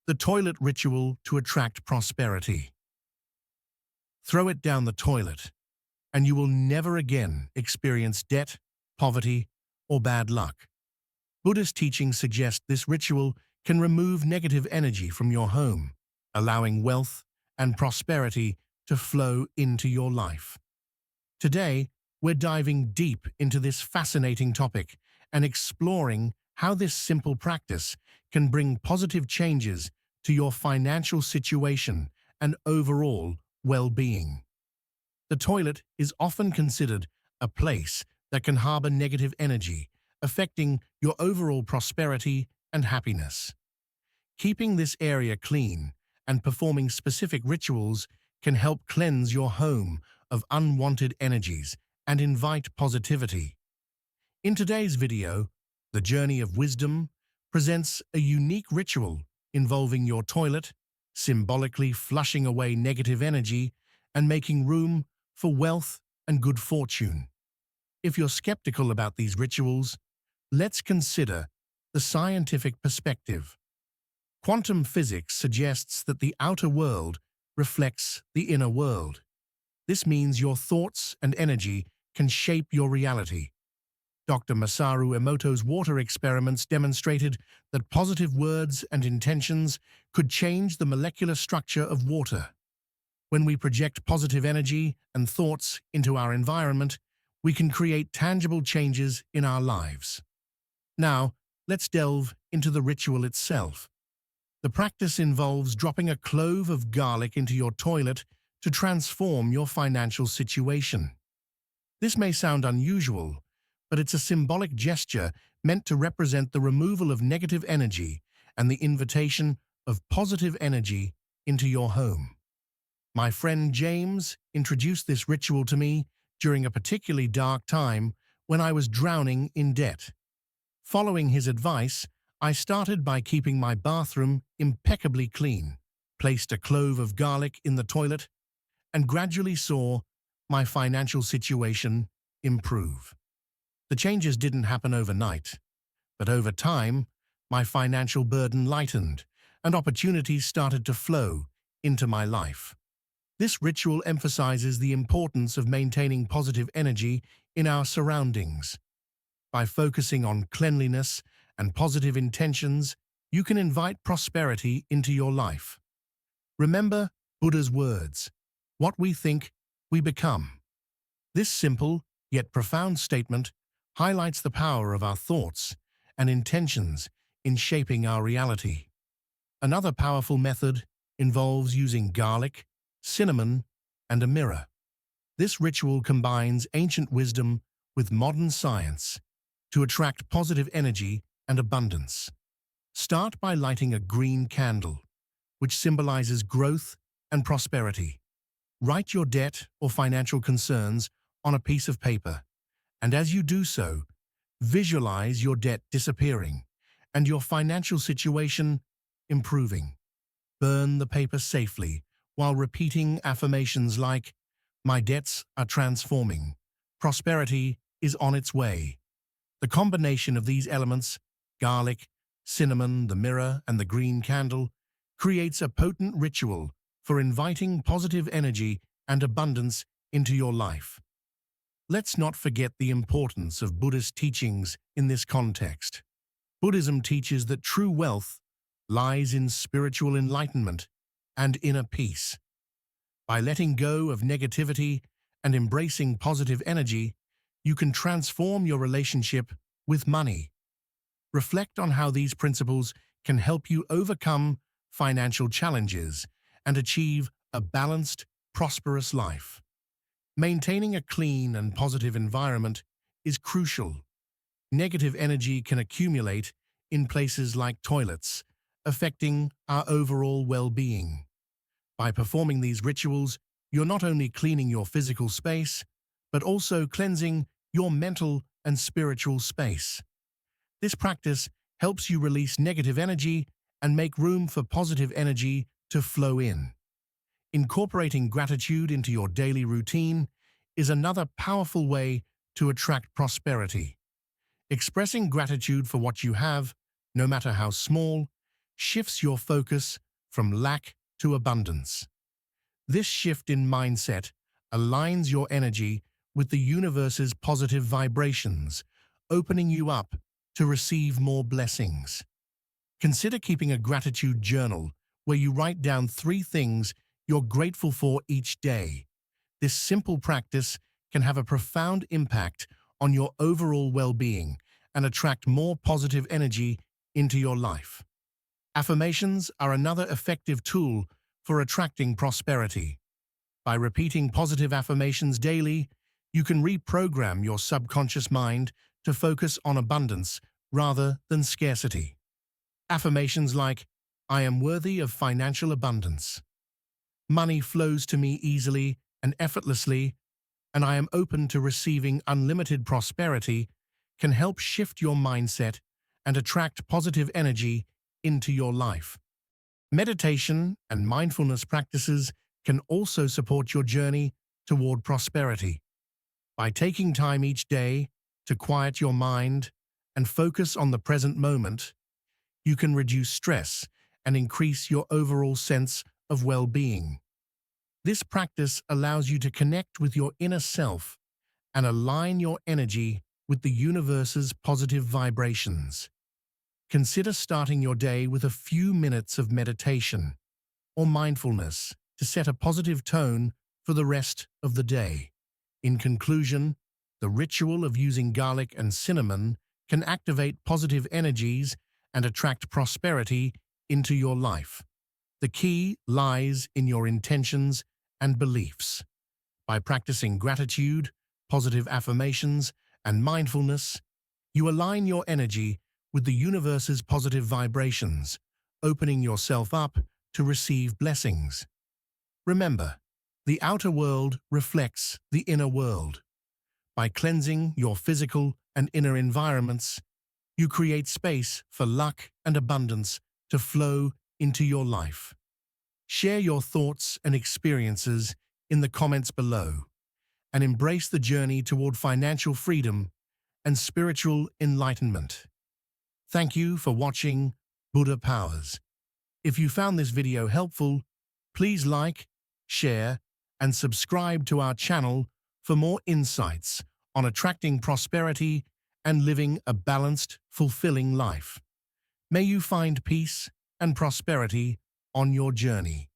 The toilet ritual to attract prosperity. Throw it down the toilet, and you will never again experience debt, poverty, or bad luck. Buddhist teachings suggest this ritual can remove negative energy from your home, allowing wealth and prosperity to flow into your life. Today, we're diving deep into this fascinating topic and exploring how this simple practice can bring positive changes to your financial situation and overall well-being. The toilet is often considered a place that can harbor negative energy, affecting your overall prosperity and happiness. Keeping this area clean and performing specific rituals can help cleanse your home of unwanted energies and invite positivity. In today's video, The Journey of Wisdom presents a unique ritual involving your toilet, symbolically flushing away negative energy and making room for wealth and good fortune. If you're skeptical about these rituals, let's consider the scientific perspective. Quantum physics suggests that the outer world reflects the inner world. This means your thoughts and energy can shape your reality. Dr. Masaru Emoto's water experiments demonstrated that positive words and intentions could change the molecular structure of water. When we project positive energy and thoughts into our environment, we can create tangible changes in our lives. Now, let's delve into the ritual itself. The practice involves dropping a clove of garlic into your toilet to transform your financial situation. This may sound unusual, but it's a symbolic gesture meant to represent the removal of negative energy and the invitation of positive energy into your home. My friend James introduced this ritual to me during a particularly dark time when I was drowning in debt. Following his advice, I started by keeping my bathroom impeccably clean, placed a clove of garlic in the toilet, and gradually saw my financial situation improve. The changes didn't happen overnight, but over time, my financial burden lightened and opportunities started to flow into my life. This ritual emphasizes the importance of maintaining positive energy in our surroundings. By focusing on cleanliness and positive intentions, you can invite prosperity into your life. Remember Buddha's words, "What we think, we become." This simple yet profound statement highlights the power of our thoughts and intentions in shaping our reality. Another powerful method involves using garlic, cinnamon, and a mirror. This ritual combines ancient wisdom with modern science to attract positive energy and abundance. Start by lighting a green candle, which symbolizes growth and prosperity. Write your debt or financial concerns on a piece of paper, and as you do so, visualize your debt disappearing and your financial situation improving. Burn the paper safely while repeating affirmations like, "My debts are transforming. Prosperity is on its way." The combination of these elements, garlic, cinnamon, the mirror, and the green candle, creates a potent ritual for inviting positive energy and abundance into your life. Let's not forget the importance of Buddhist teachings in this context. Buddhism teaches that true wealth lies in spiritual enlightenment and inner peace. By letting go of negativity and embracing positive energy, you can transform your relationship with money. Reflect on how these principles can help you overcome financial challenges and achieve a balanced, prosperous life. Maintaining a clean and positive environment is crucial. Negative energy can accumulate in places like toilets, affecting our overall well-being. By performing these rituals, you're not only cleaning your physical space, but also cleansing your mental and spiritual space. This practice helps you release negative energy and make room for positive energy to flow in. Incorporating gratitude into your daily routine is another powerful way to attract prosperity. Expressing gratitude for what you have, no matter how small, shifts your focus from lack to abundance. This shift in mindset aligns your energy with the universe's positive vibrations, opening you up to receive more blessings. Consider keeping a gratitude journal where you write down 3 things you're grateful for each day. This simple practice can have a profound impact on your overall well-being and attract more positive energy into your life. Affirmations are another effective tool for attracting prosperity. By repeating positive affirmations daily, you can reprogram your subconscious mind to focus on abundance rather than scarcity. Affirmations like, "I am worthy of financial abundance," "Money flows to me easily and effortlessly," and "I am open to receiving unlimited prosperity" can help shift your mindset and attract positive energy into your life. Meditation and mindfulness practices can also support your journey toward prosperity. By taking time each day to quiet your mind and focus on the present moment, you can reduce stress and increase your overall sense of well-being. This practice allows you to connect with your inner self and align your energy with the universe's positive vibrations. Consider starting your day with a few minutes of meditation or mindfulness to set a positive tone for the rest of the day. In conclusion, the ritual of using garlic and cinnamon can activate positive energies and attract prosperity into your life. The key lies in your intentions and beliefs. By practicing gratitude, positive affirmations, and mindfulness, you align your energy with the universe's positive vibrations, opening yourself up to receive blessings. Remember, the outer world reflects the inner world. By cleansing your physical and inner environments, you create space for luck and abundance to flow into your life. Share your thoughts and experiences in the comments below, and embrace the journey toward financial freedom and spiritual enlightenment. Thank you for watching Buddha Powers. If you found this video helpful, please like, share, and subscribe to our channel for more insights on attracting prosperity and living a balanced, fulfilling life. May you find peace and prosperity on your journey.